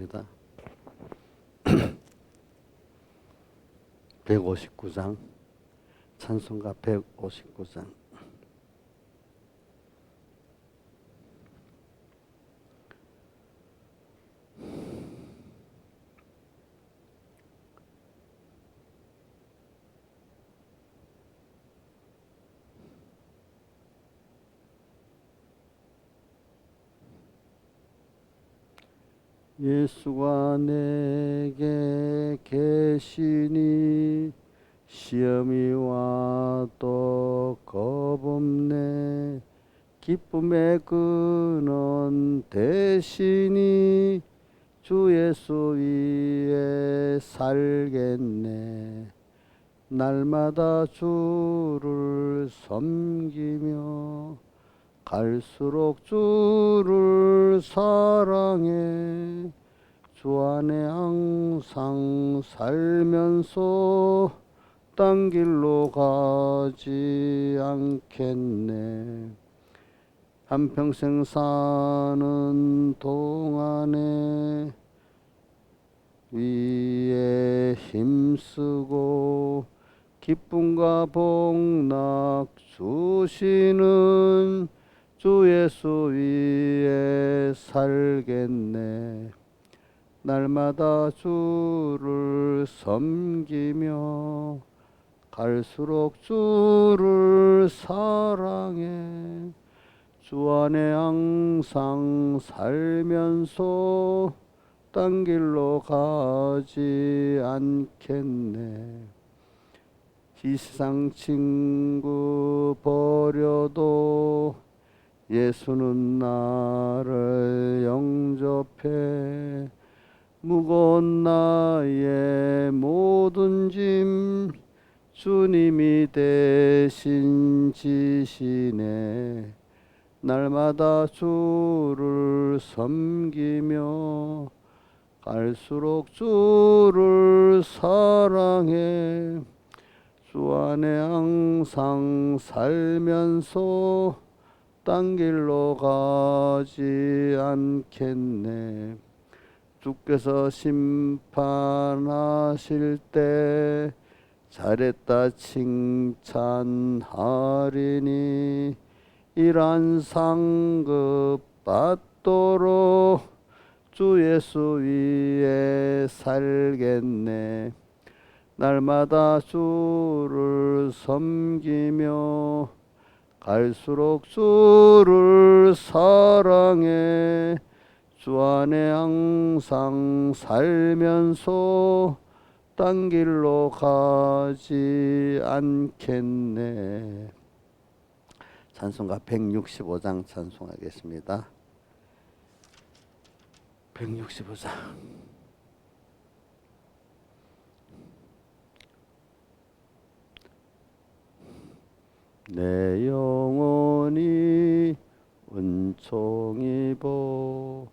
입니다. 159장 찬송가 159장. 예수가 내게 계시니 시험이 와도 겁없네. 기쁨의 근원 되시니 주 예수 위에 살겠네. 날마다 주를 섬기며 갈수록 주를 사랑해. 주 안에 항상 살면서 딴 길로 가지 않겠네. 한평생 사는 동안에 위에 힘쓰고 기쁨과 복락 주시는 주 예수 위에 살겠네. 날마다 주를 섬기며 갈수록 주를 사랑해. 주 안에 항상 살면서 딴 길로 가지 않겠네. 이 세상 친구 버려도 예수는 나를 영접해. 무거운 나의 모든 짐 주님이 대신 지시네. 날마다 주를 섬기며 갈수록 주를 사랑해. 주 안에 항상 살면서 딴 길로 가지 않겠네. 주께서 심판하실 때 잘했다 칭찬하리니 이란 상급 받도록 주 예수 위에 살겠네. 날마다 주를 섬기며 갈수록 주를 사랑해. 주 안에 항상 살면서 딴 길로 가지 않겠네. 찬송가 165장 찬송하겠습니다. 165장. 내 영혼이 은총 입어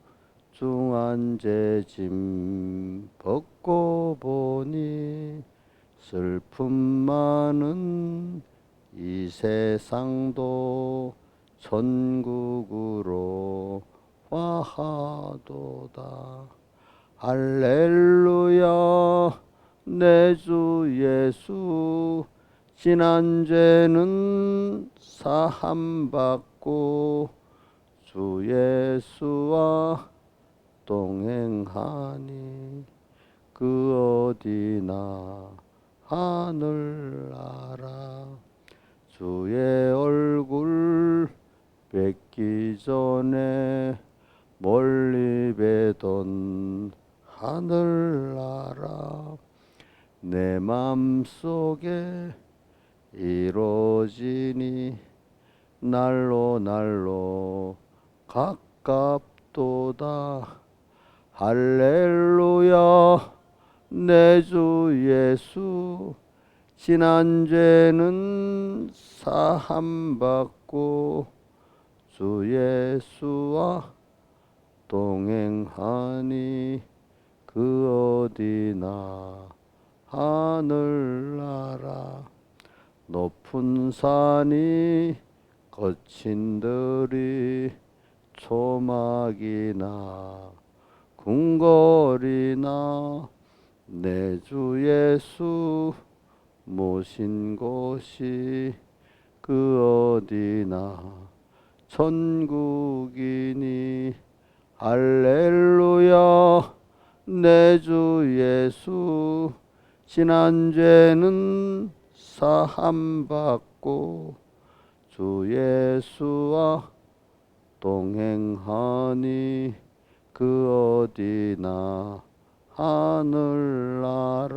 중한 죄짐 벗고 보니 슬픔 많은 이 세상도 천국으로 화하도다. 할렐루야. 내 주 예수 지난 죄는 사함받고 주 예수와 동행하니 그 어디나 하늘나라. 주의 얼굴 뵙기 전에 멀리 뵈던 하늘나라. 내 맘속에 이루어지니 날로 날로 가깝도다. 할렐루야. 내 주 예수 지난 죄는 사함받고 주 예수와 동행하니 그 어디나 하늘나라. 높은 산이 거친 들이 초막이나 궁궐이나 내 주 예수 모신 곳이 그 어디나 천국이니 할렐루야 내 주 예수 지난 죄는 사함받고 주 예수와 동행하니 그 어디나 하늘나라.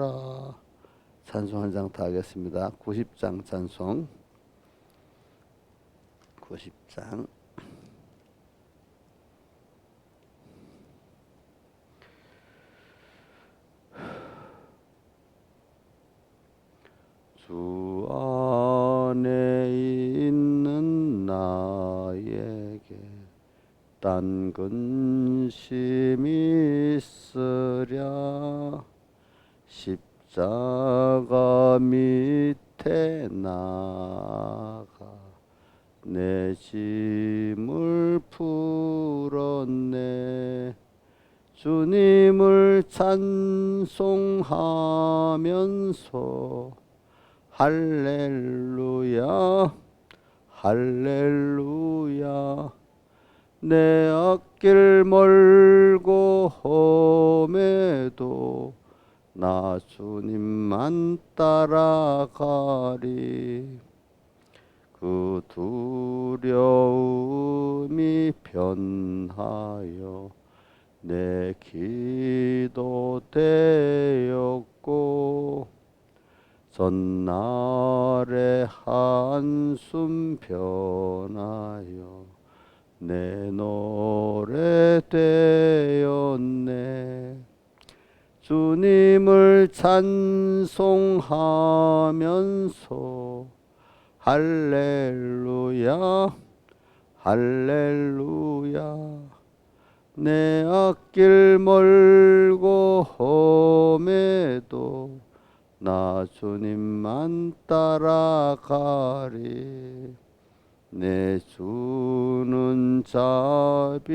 찬송 한 장 더 하겠습니다. 90장 찬송 90장 주 안에 있는 나에게 딴 근심이 있으랴 십자가 밑에 나가 내 짐을 풀었네 주님을 찬송하면서 할렐루야 할렐루야 내 앞길 멀고 험해도 나 주님만 따라가리 그 두려움이 변하여 내 기도 되었고 전날의 한숨 변하여 내 노래 되었네 주님을 찬송하면서 할렐루야 할렐루야 내 앞길 멀고 험해도 나 주님만 따라가리 내 주는 자비하셔서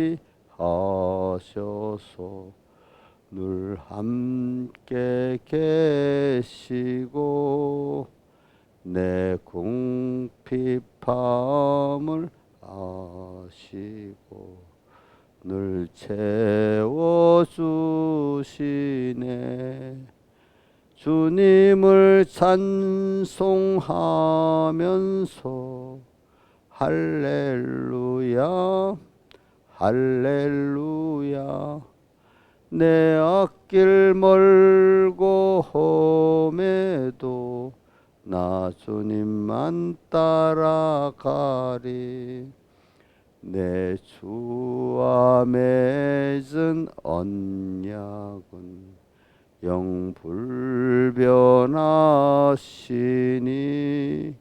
늘 함께 계시고 내 궁핍함을 아시고 늘 채워주시네 주님을 찬송하면서 할렐루야 할렐루야 내 앞길 멀고 험해도 나 주님만 따라가리 내 주와 맺은 언약은 영불변하시니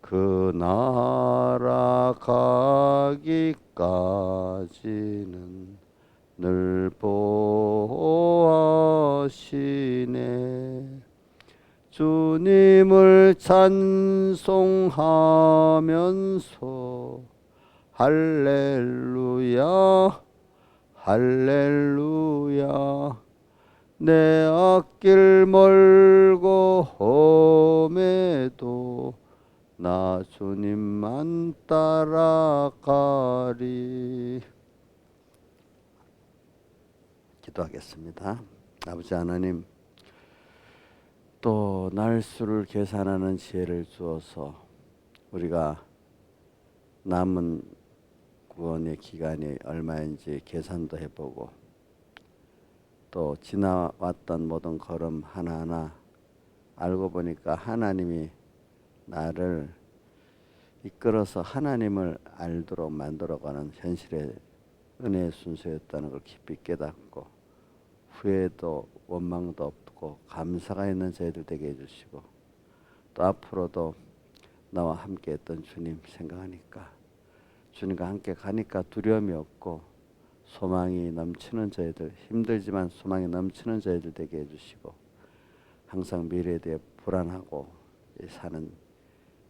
그 나라 가기까지는 늘 보호하시네 주님을 찬송하면서 할렐루야 할렐루야 내 앞길 멀고 험해도 나 주님만 따라가리 기도하겠습니다. 아버지 하나님 또 날수를 계산하는 지혜를 주어서 우리가 남은 구원의 기간이 얼마인지 계산도 해보고 또 지나왔던 모든 걸음 하나하나 알고 보니까 하나님이 나를 이끌어서 하나님을 알도록 만들어가는 현실의 은혜의 순서였다는 걸 깊이 깨닫고 후회도 원망도 없고 감사가 있는 저희들 되게 해주시고 또 앞으로도 나와 함께 했던 주님 생각하니까 주님과 함께 가니까 두려움이 없고 소망이 넘치는 저희들 힘들지만 소망이 넘치는 저희들 되게 해주시고 항상 미래에 대해 불안하고 사는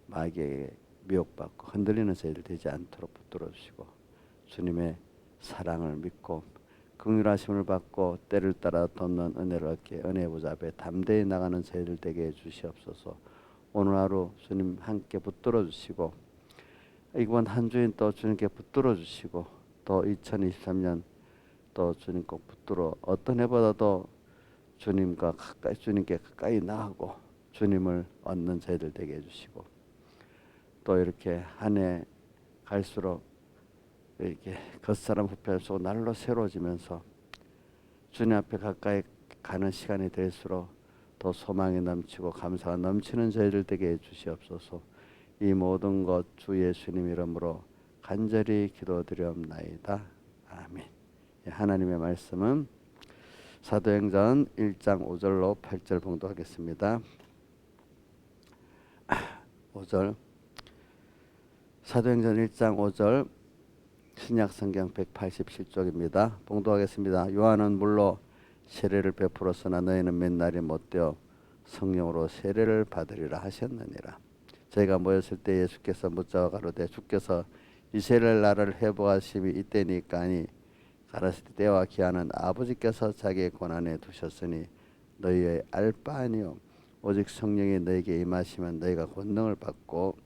마귀에게 미혹받고 흔들리는 저희들 되지 않도록 붙들어 주시고 주님의 사랑을 믿고 긍휼하심을 받고 때를 따라 돕는 은혜를 얻게 은혜의 보좌 앞에 담대히 나가는 저희들 되게 해 주시옵소서. 오늘 하루 주님 함께 붙들어 주시고 이번 한 주인 또 주님께 붙들어 주시고 또 2023년 또 주님 꼭 붙들어 어떤 해보다도 주님과 가까이 주님께 가까이 나가고 주님을 얻는 저희들 되게 해주시고 또 이렇게 한 해 갈수록 이렇게 겉사람 부패 속고 날로 새로워지면서 주님 앞에 가까이 가는 시간이 될수록 더 소망이 넘치고 감사가 넘치는 저희들 되게 해주시옵소서. 이 모든 것 주 예수님 이름으로 간절히 기도드리옵나이다. 아멘. 하나님의 말씀은 사도행전 1장 5절로 8절 봉독하겠습니다. 5절 사도행전 1장 5절 신약성경 187쪽입니다. 봉독하겠습니다. 요한은 물로 세례를 베풀었으나 너희는 맨날이 못되어 성령으로 세례를 받으리라 하셨느니라. 저희가 모였을 때 예수께서 묻자와 가로되 주께서 이 세례를 나를 회복하심이 이때니까 아니 가라사대 때와 기한은 아버지께서 자기의 권한에 두셨으니 너희의 알 바 아니요 오직 성령이 너희에게 임하시면 너희가 권능을 받고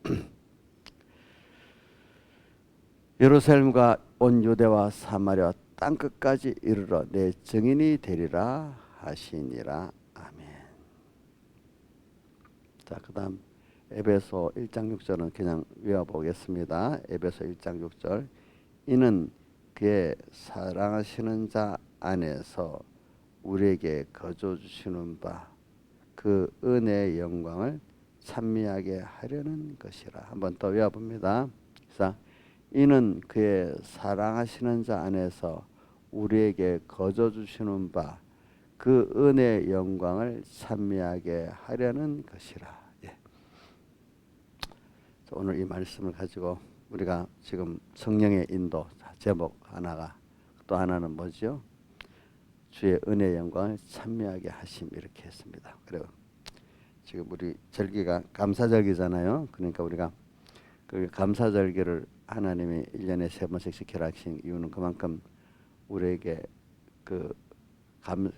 예루살렘과 온 유대와 사마리아 땅 끝까지 이르러 내 증인이 되리라 하시니라. 아멘. 자, 그다음 에베소 1장 6절은 그냥 외워보겠습니다. 에베소 1장 6절 이는 그의 사랑하시는 자 안에서 우리에게 거저 주시는 바 그 은혜의 영광을 찬미하게 하려는 것이라. 한번 더 외워봅니다. 자, 이는 그의 사랑하시는 자 안에서 우리에게 거저 주시는 바 그 은혜의 영광을 찬미하게 하려는 것이라. 예. 오늘 이 말씀을 가지고 우리가 지금 성령의 인도 제목 하나가 또 하나는 뭐죠? 주의 은혜의 영광을 찬미하게 하심 이렇게 했습니다. 그리고 지금 우리 절기가 감사절기잖아요. 그러니까 우리가 그 감사절기를 하나님이 1년에 3번씩 지키라 하신 이유는 그만큼 우리에게 그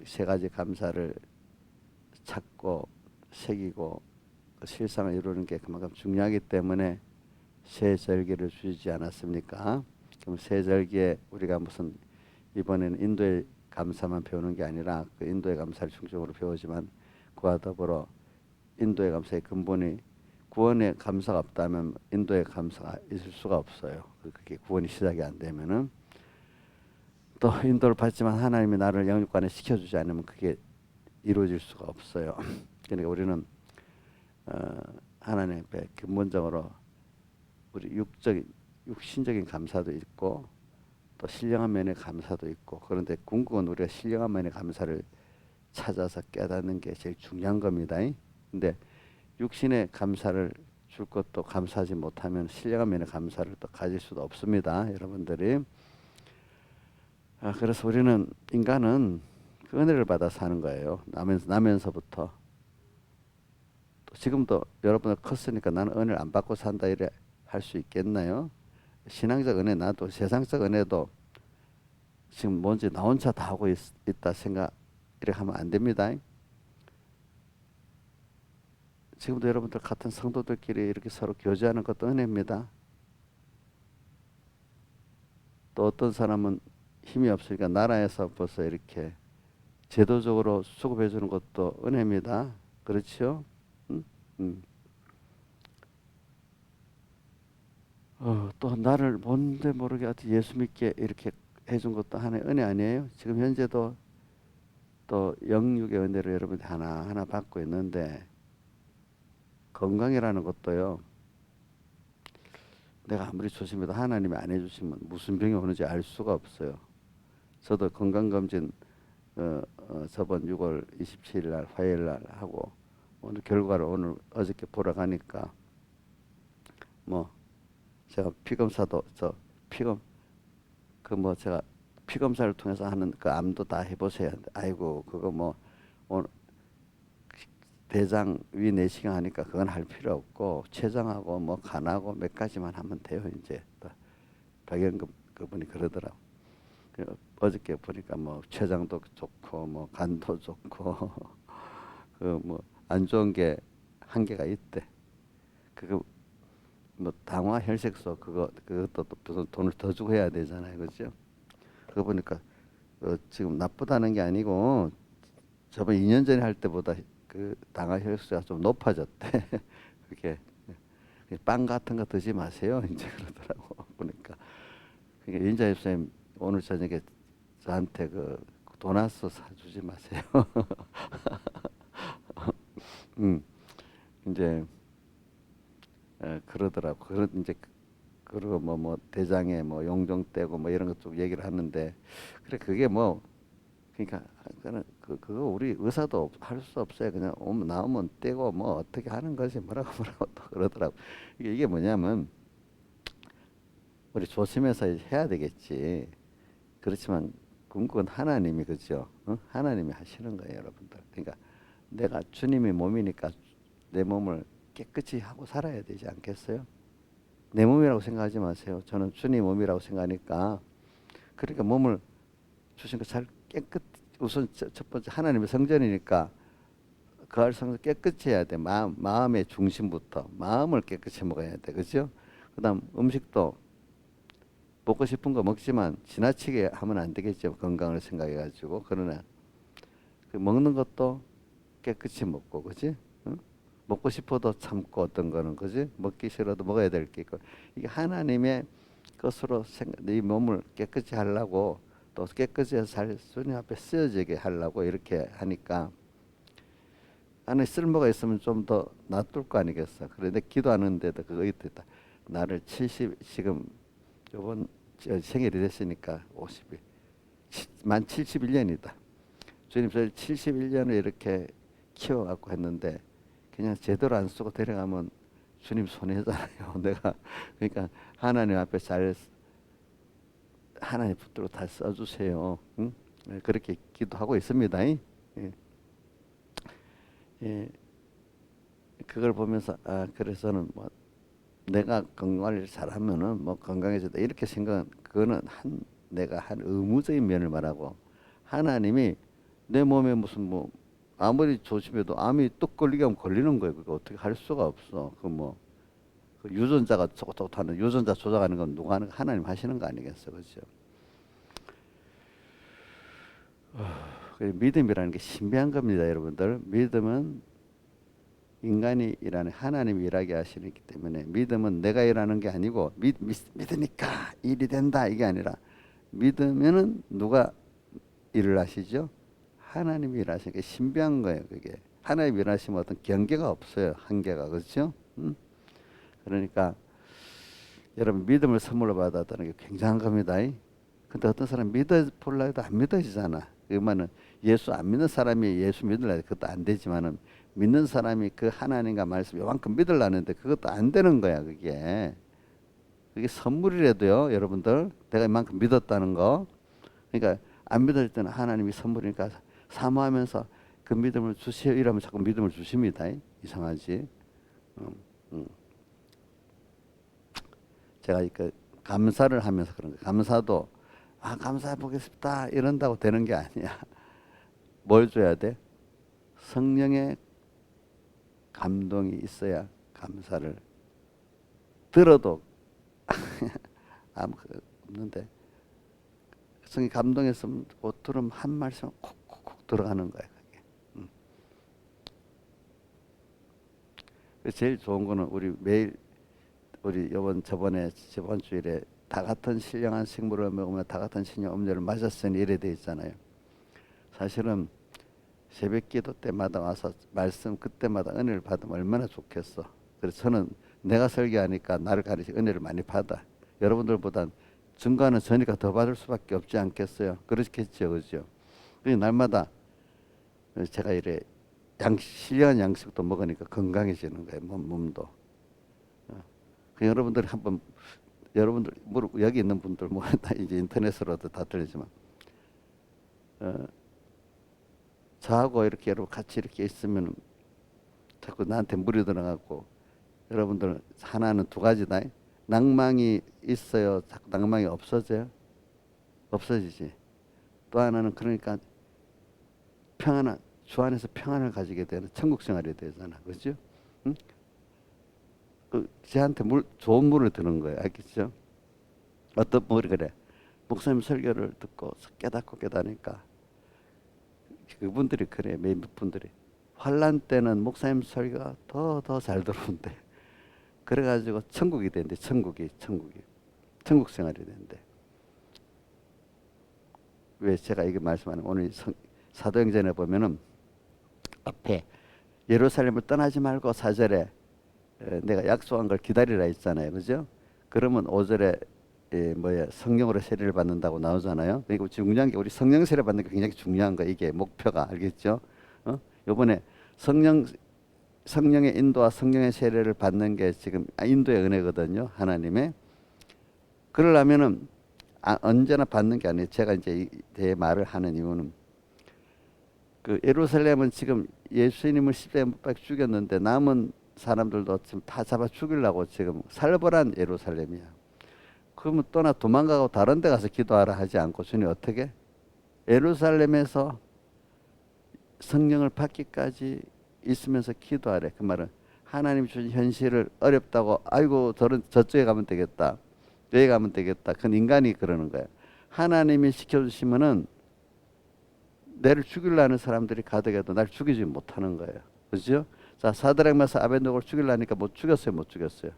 세 가지 감사를 찾고 새기고 그 실상을 이루는 게 그만큼 중요하기 때문에 새 절기를 주지 않았습니까? 그럼 새 절기에 우리가 무슨 이번에는 인도의 감사만 배우는 게 아니라 그 인도의 감사를 중심으로 배우지만 그와 더불어 인도의 감사의 근본이 구원의 감사가 없다면 인도의 감사가 있을 수가 없어요. 그게 구원이 시작이 안 되면은 또 인도를 받지만 하나님이 나를 영육간에 시켜주지 않으면 그게 이루어질 수가 없어요. 그러니까 우리는 하나님 앞에 근본적으로 우리 육신적인 감사도 있고 또 신령한 면의 감사도 있고 그런데 궁극은 우리가 신령한 면의 감사를 찾아서 깨닫는 게 제일 중요한 겁니다. 근데 육신의 감사를 줄 것도 감사하지 못하면 신령한 면의 감사를 또 가질 수도 없습니다. 여러분들이 그래서 우리는 인간은 그 은혜를 받아 사는 거예요. 나면서부터 또 지금도 여러분들 컸으니까 나는 은혜를 안 받고 산다 이래 할 수 있겠나요? 신앙적 은혜 나도 세상적 은혜도 지금 뭔지 나 혼자 다 하고 있다 생각 이렇게 하면 안 됩니다. 지금도 여러분들 같은 성도들끼리 이렇게 서로 교제하는 것도 은혜입니다. 또 어떤 사람은 힘이 없으니까 나라에서 벌써 이렇게 제도적으로 수급해 주는 것도 은혜입니다. 그렇죠? 또 나를 뭔데 모르게 예수 믿게 이렇게 해준 것도 하나의 은혜 아니에요? 지금 현재도 또 영육의 은혜를 여러분이 하나하나 받고 있는데 건강이라는 것도요. 내가 아무리 조심해도 하나님이 안 해주시면 무슨 병이 오는지 알 수가 없어요. 저도 건강검진 저번 6월 27일 날 화요일 날 하고 오늘 결과를 오늘 어저께 보러 가니까 뭐 제가 피검사도 제가 피검사를 통해서 하는 그 암도 다 해보셔야 하는데 아이고 그거 뭐 오늘 대장 위 내시경 하니까 그건 할 필요 없고 췌장하고 뭐 간하고 몇 가지만 하면 돼요. 이제 또 박영금 그분이 그러더라고. 어저께 보니까 뭐 췌장도 좋고 뭐 간도 좋고 그 뭐 안 좋은 게 한계가 있대. 그거 뭐 당화 혈색소 그것도 또 무슨 돈을 더 주고 해야 되잖아요, 그죠? 그거 보니까 지금 나쁘다는 게 아니고 저번 2년 전에 할 때보다 그 당화 혈색소가 좀 높아졌대. 그게 빵 같은 거 드지 마세요. 이제 그러더라고 보니까. 그러니까 윤자 집사님 오늘 저녁에 저한테 그 도나스 사주지 마세요. 음, 이제 그러더라고. 이제 그리고 뭐 대장에 뭐 용종 떼고 뭐 이런 것 좀 얘기를 하는데 그래 그게 뭐 그러니까 그는 그거 우리 의사도 할 수 없어요. 그냥 오면 나오면 떼고 뭐 어떻게 하는 거지 뭐라고 뭐라고 또 그러더라고. 이게 뭐냐면 우리 조심해서 해야 되겠지. 그렇지만 궁극은 하나님이 그죠? 어? 하나님이 하시는 거예요, 여러분들. 그러니까 내가 주님의 몸이니까 내 몸을 깨끗이 하고 살아야 되지 않겠어요? 내 몸이라고 생각하지 마세요. 저는 주님 몸이라고 생각하니까 그러니까 몸을 주신 거 잘 깨끗 우선 첫 번째 하나님의 성전이니까 그 알 성전 깨끗이 해야 돼. 마음의 중심부터 마음을 깨끗이 먹어야 돼. 그죠? 그다음 음식도 먹고 싶은 거 먹지만 지나치게 하면 안 되겠죠. 건강을 생각해 가지고. 그러나 그 먹는 것도 깨끗이 먹고 그지? 응? 먹고 싶어도 참고 어떤 거는 그지? 먹기 싫어도 먹어야 될 게 있고 이게 하나님의 것으로 이 몸을 깨끗이 하려고 또 깨끗이 해서 잘 주님 앞에 쓰여지게 하려고 이렇게 하니까 안에 쓸모가 있으면 좀 더 놔둘 거 아니겠어. 그런데 기도하는데도 그거 있다. 나를 70 지금 요번 생일이 됐으니까 50일 만 71년이다. 주님 저를 71년을 이렇게 키워갖고 했는데 그냥 제대로 안 쓰고 데려가면 주님 손해잖아요. 내가 그러니까 하나님 앞에 잘 하나님 붙들고 다 써주세요. 응? 네, 그렇게 기도하고 있습니다. 예. 예. 그걸 보면서 그래서는 뭐 내가 건강을 잘하면은 뭐 건강해지다 이렇게 생각은 그거는 내가 한 의무적인 면을 말하고 하나님이 내 몸에 무슨 뭐 아무리 조심해도 암이 뚝 걸리게 하면 걸리는 거예요. 그거 어떻게 할 수가 없어. 그 유전자가 톡톡 하는 유전자 조작하는 건 누가 하는 거 하나님 하시는 거 아니겠어, 그렇죠? 믿음이라는 게 신비한 겁니다, 여러분들. 믿음은 인간이 일하는 하나님이 일하게 하시기 때문에 믿음은 내가 일하는 게 아니고 믿으니까 일이 된다 이게 아니라 믿으면은 누가 일을 하시죠? 하나님이 일하시니까 신비한 거예요. 그게 하나님이 일하시면 어떤 경계가 없어요. 한계가 그렇죠? 그러니까 여러분 믿음을 선물로 받았다는 게 굉장한 겁니다. 근데 어떤 사람 믿어 볼라 해도 안 믿어지잖아. 그러면은 예수 안 믿는 사람이 예수 믿으려 해도 그것도 안 되지만은 믿는 사람이 그 하나님과 말씀 요만큼 믿으려는데 그것도 안 되는 거야. 그게 선물이라도요, 여러분들 내가 이만큼 믿었다는 거. 그러니까 안 믿을 때는 하나님이 선물이니까 사모하면서 그 믿음을 주세요 이러면 자꾸 믿음을 주십니다. 이상하지? 음, 음. 제가 그 감사를 하면서 그런 거예요. 감사도 감사해 보겠습니다 이런다고 되는 게 아니야. 뭘 줘야 돼? 성령의 감동이 있어야 감사를 들어도 아무 없는데 성령 감동했으면 못 들으면 한 말씀 콕콕콕 들어가는 거야 그게. 제일 좋은 거는 우리 매일 우리 저번 주일에 다 같은 신령한 식물을 먹으며 다 같은 신령 음료를 마셨으니 이래 돼 있잖아요. 사실은 새벽 기도 때마다 와서 말씀 그때마다 은혜를 받으면 얼마나 좋겠어. 그래서 저는 내가 설교하니까 나를 가리시 은혜를 많이 받아. 여러분들보단 증거하는 저니까 더 받을 수밖에 없지 않겠어요. 그렇겠죠, 그죠? 그래서 날마다 제가 이래 신령한 양식도 먹으니까 건강해지는 거예요, 몸도. 여러분들이 한번 여러분들 여기 있는 분들 뭐 다 이제 인터넷으로도 다 들리지만 저하고 이렇게 여러분 같이 이렇게 있으면 자꾸 나한테 물이 들어가고 여러분들 하나는 두 가지다. 낭망이 있어요. 자꾸 낭망이 없어져요. 없어지지. 또 하나는 그러니까 주 안에서 평안을 가지게 되는 천국 생활이 되잖아. 그죠? 응? 쟤한테 좋은 물을 드는 거야. 알겠죠? 어떤 분이 그래. 목사님 설교를 듣고 깨닫니까 그분들이 그래. 몇몇 분들이 환란 때는 목사님 설교가 더 잘 들어온대. 그래가지고 천국이 된대. 천국 생활이 된대. 왜 제가 이게 말씀하는 오늘 사도행전에 보면은 앞에 예루살렘을 떠나지 말고 4절에 내가 약속한 걸 기다리라 했잖아요. 그죠? 그러면 5절에 성령으로 세례를 받는다고 나오잖아요. 그리고 중요한 게 우리 성령 세례 받는 게 굉장히 중요한 거. 이게 목표가. 알겠죠? 요번에 성령의 인도와 성령의 세례를 받는 게 지금 인도의 은혜거든요. 하나님의. 그러려면은 언제나 받는 게 아니에요. 제가 이제 제 말을 하는 이유는 그 예루살렘은 지금 예수님을 십자가에 못 박혀 죽였는데 남은 사람들도 지금 다 잡아 죽이려고 지금 살벌한 예루살렘이야. 그러면 또나 도망가고 다른 데 가서 기도하라 하지 않고 주님 어떻게? 예루살렘에서 성령을 받기까지 있으면서 기도하래. 그 말은 하나님 주신 현실을 어렵다고 아이고 저쪽에 가면 되겠다. 여기 가면 되겠다. 그건 인간이 그러는 거야. 하나님이 시켜주시면은 내를 죽이려는 사람들이 가득해도 날 죽이지 못하는 거예요. 그죠? 자, 사드락 메삭 아벤노고를 죽이려니까 못 죽였어요.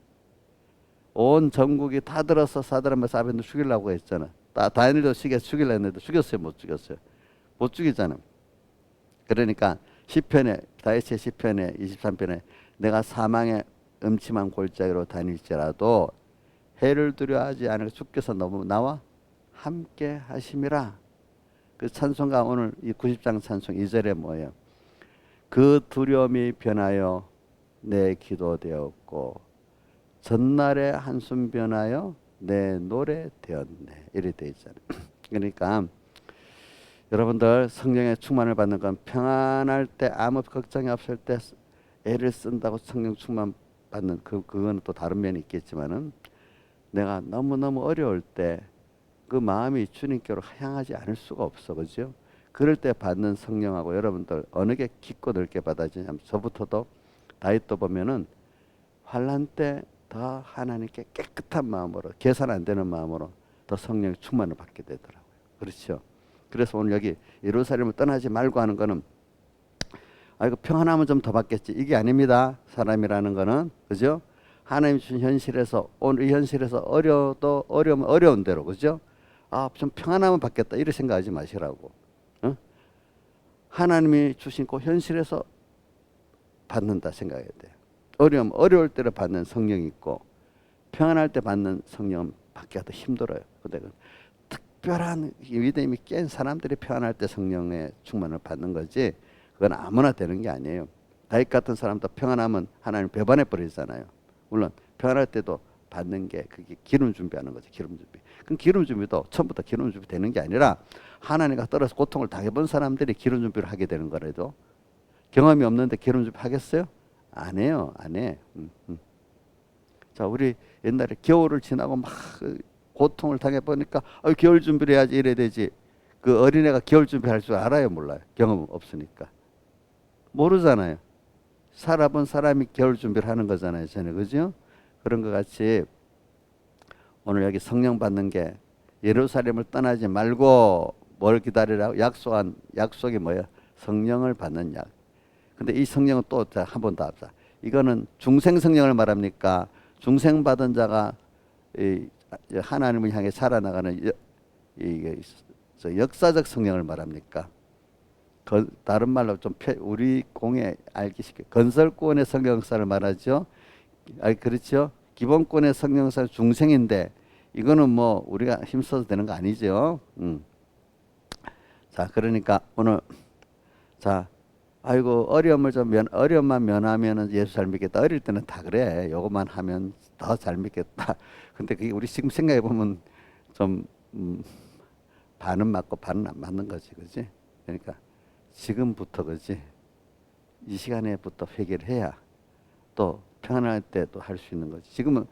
온 전국이 다 들어서 사드락 메삭 아벤노고 죽이려고 했잖아. 다니엘도 죽이려고 했는데 죽였어요. 못 죽이잖아. 그러니까 다윗의 시편에 23편에 내가 사망의 음침한 골짜기로 다닐지라도 해를 두려워하지 않으려 주께서 너무 나와 함께 하심이라. 그 찬송가 오늘 이 90장 찬송 2절에 뭐예요? 그 두려움이 변하여 내 기도 되었고 전날의 한숨 변하여 내 노래 되었네. 이렇게 돼 있잖아요. 그러니까 여러분들 성령의 충만을 받는 건 평안할 때 아무 걱정이 없을 때 애를 쓴다고 성령 충만 받는 그거는 또 다른 면이 있겠지만은 내가 너무너무 어려울 때 그 마음이 주님께로 향하지 않을 수가 없어. 그죠? 그럴 때 받는 성령하고 여러분들 어느 게 깊고 넓게 받아지냐면 저부터도 다윗도 보면은 환난 때 더 하나님께 깨끗한 마음으로 계산 안 되는 마음으로 더 성령의 충만을 받게 되더라고요. 그렇죠? 그래서 오늘 여기 예루살렘을 떠나지 말고 하는 거는 이거 평안하면 좀 더 받겠지. 이게 아닙니다. 사람이라는 거는. 그죠? 하나님 주신 현실에서 오늘 이 현실에서 어려우면 어려운 대로. 그죠? 좀 평안하면 받겠다. 이렇게 생각하지 마시라고. 하나님이 주신 그 현실에서 받는다 생각해야 돼요. 어려울 때를 받는 성령이 있고 평안할 때 받는 성령은 받기가 더 힘들어요. 근데 특별한 믿음이 깬 사람들이 평안할 때 성령의 충만을 받는 거지 그건 아무나 되는 게 아니에요. 다윗 같은 사람도 평안하면 하나님 배반해 버리잖아요. 물론 평안할 때도 받는 게 그게 기름 준비하는 거죠. 기름 준비. 그럼 기름 준비도 처음부터 기름 준비 되는 게 아니라 하나님과 떨어서 고통을 당해본 사람들이 기름 준비를 하게 되는 거라도 경험이 없는데 기름 준비 하겠어요? 안 해요. 안 해. 자, 우리 옛날에 겨울을 지나고 막 고통을 당해보니까 겨울 준비를 해야지 이래야 되지. 그 어린애가 겨울 준비할 줄 알아요? 몰라요? 경험 없으니까. 모르잖아요. 살아본 사람이 겨울 준비를 하는 거잖아요. 저는. 그죠? 그런 것 같이 오늘 여기 성령 받는 게 예루살렘을 떠나지 말고 뭘 기다리라고? 약속이 뭐예요? 성령을 받는 약. 근데 이 성령은 또 한 번 더 합시다. 이거는 중생 성령을 말합니까? 중생 받은 자가 하나님을 향해 살아나가는 역사적 성령을 말합니까? 다른 말로 좀 우리 공에 알기 쉽게 건설권의 성령 역사를 말하죠. 그렇죠? 기본권의 성령 역사는 중생인데 이거는 뭐 우리가 힘써도 되는 거 아니죠. 자, 그러니까 오늘 어려움만 면하면은 예수 잘 믿겠다. 어릴 때는 다 그래. 요것만 하면 더 잘 믿겠다. 근데 그게 우리 지금 생각해 보면 좀 반은 맞고 반은 안 맞는 거지, 그지? 그러니까 지금부터 그지? 이 시간에부터 회개를 해야 또 평안할 때도 할 수 있는 거지. 지금은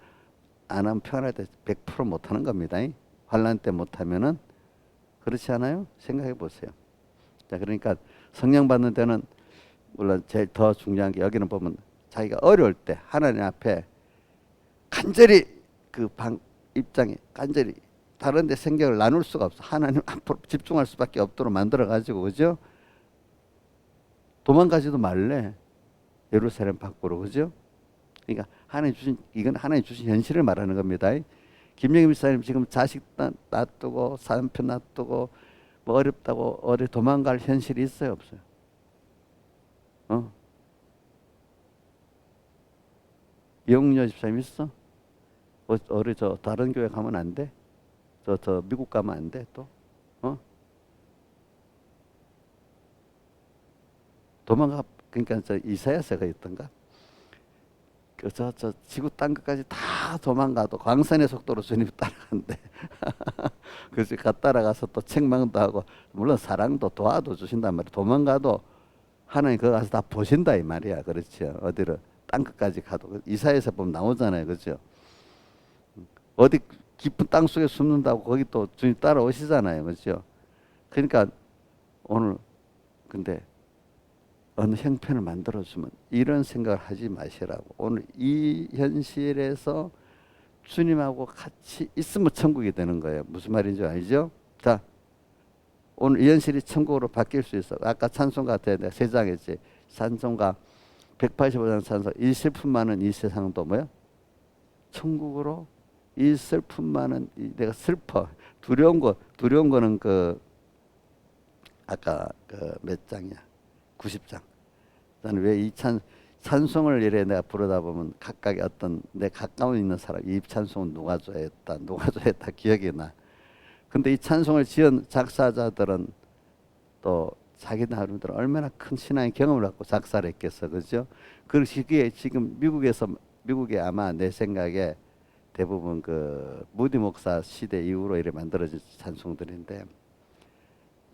안 하면 평안할 때 100% 못 하는 겁니다. 환난 때 못 하면은 그렇지 않아요? 생각해 보세요. 자, 그러니까 성령 받는 데는 물론 제일 더 중요한 게 여기는 보면 자기가 어려울 때 하나님 앞에 간절히 그 방 입장에 간절히 다른 데 생각을 나눌 수가 없어. 하나님 앞으로 집중할 수밖에 없도록 만들어 가지고 그죠? 도망가지도 말래. 예루살렘 밖으로 그죠? 그러니까 하나님 주신 이건 하나님 주신 현실을 말하는 겁니다. 김영희 목사님 지금 자식 놔두고 남편 놔두고 뭐 어렵다고 어디 도망갈 현실이 있어요, 없어요? 어? 이영녀 집사님 있어? 어디 저 다른 교회 가면 안 돼? 저 미국 가면 안 돼? 또? 어? 도망가 그러니까 저 이사야서가 있던가? 저 지구 딴 것까지 다 도망가도 광선의 속도로 주님 따라간대. 그래서 따라가서 또 책망도 하고 물론 사랑도 도와도 주신단 말이야. 도망가도 하나님 거기 가서 다 보신다 이 말이야. 그렇죠. 어디를 딴 것까지 가도 이사야서 보면 나오잖아요. 그렇죠. 어디 깊은 땅 속에 숨는다고 거기 또 주님 따라오시잖아요. 그렇죠. 그러니까 오늘 근데 어느 형편을 만들어주면 이런 생각을 하지 마시라고. 오늘 이 현실에서 주님하고 같이 있으면 천국이 되는 거예요. 무슨 말인지 알죠? 자, 오늘 이 현실이 천국으로 바뀔 수 있어. 아까 찬송가 때 내가 세 장 했지. 찬송가 185장 찬송. 이 슬픔 많은 이 세상도 뭐야? 천국으로 이 슬픔 많은 내가 슬퍼. 두려운 거는 그 아까 그 몇 장이야? 90장. 나는 왜 이 찬송을 이래 내가 부르다 보면 각각의 어떤 내 가까운 있는 사람 이 찬송은 누가 좋아했다 기억이 나. 근데 이 찬송을 지은 작사자들은 또 자기 나름대로 얼마나 큰 신앙의 경험을 갖고 작사를 했겠어, 그죠? 그 시기에 지금 미국에 아마 내 생각에 대부분 그 무디 목사 시대 이후로 이래 만들어진 찬송들인데.